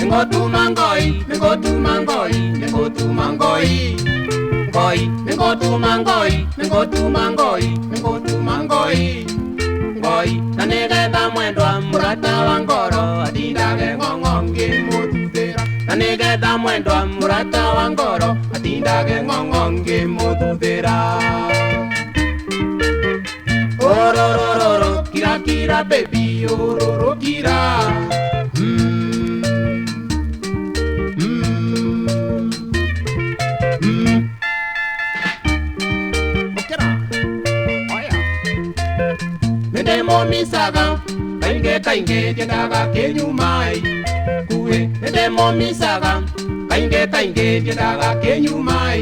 ningotuma ngoi, ningotuma ngoi, ningotuma ngoi. Ngoi, ningotuma ngoi, ningotuma ngoi, ningotuma ngoi. Ngoi, nanigeta mwendwa murata wa ngoro, atindage ng'ong'ongi muthuthira. Nanigeta mwendwa murata wa ngoro, atindage ng'ong'ongi muthuthira. Ororororo, kira kira baby, ororo kira. Nemo misaga, kainge jendaga kenyumai. Kue, nemo misaga, kainge jendaga kenyumai.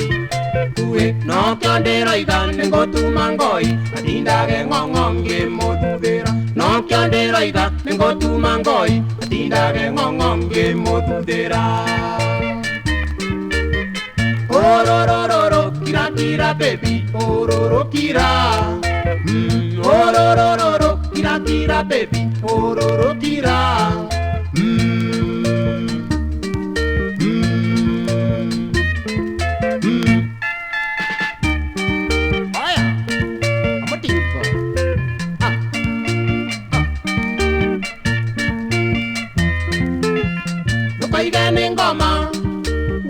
Kue, no kyondero iga, ningotuma ngoi, atindage ng'ong'ongi muthuthira. No kyondero iga, ningotuma ngoi, atindage ng'ong'ongi muthuthira. Ororororo, kira kira baby, ororo kira. Ororororo, kira kira baby, ororo kira. Oya, amotinko. Nukaigeni ngoma,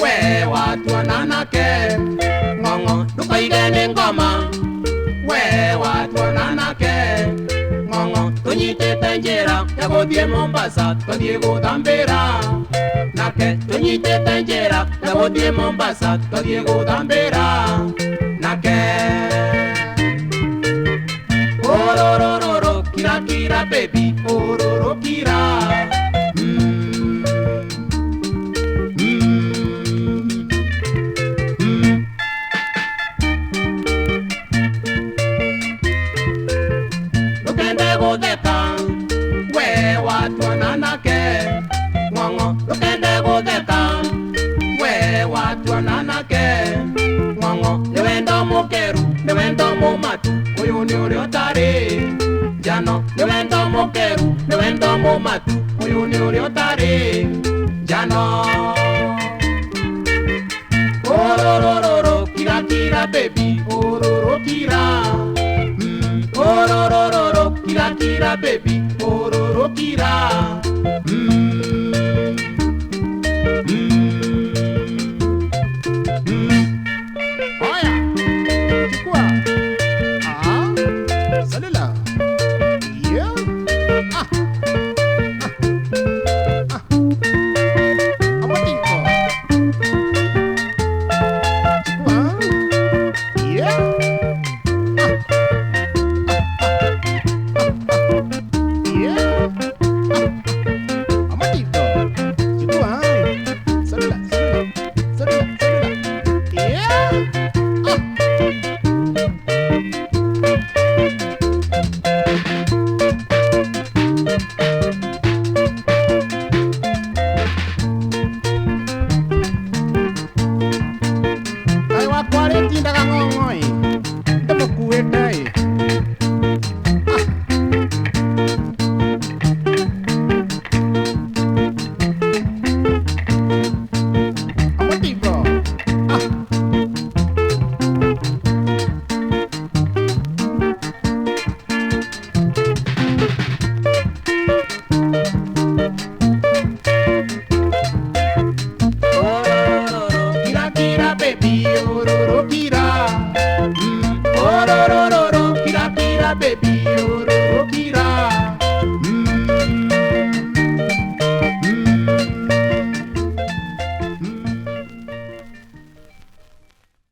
we watu wananake. Ng'ong'o, nukaigeni ngoma, we watu wananake. Ng'ong'o, tunyitete njira ya guthie Mombasa, tuthie guthambira. Nake, tunyitete njira ya guthie Mombasa, tuthie guthambira. Nake, ororororo, kira kira baby, ororo kira. We watu wananake. Ng'ong'o, lukende gutheka, we watu wananake. Ng'ong'o, ni wendo mukeru, ni wendo mumatu, uyu ni uri utari. Njano, ni wendo mukeru, ni wendo mumatu, uyu ni uri utari. Njano, ororororo, kira kira baby, ororo kira. Ororororo, kira kira baby, ororo kira.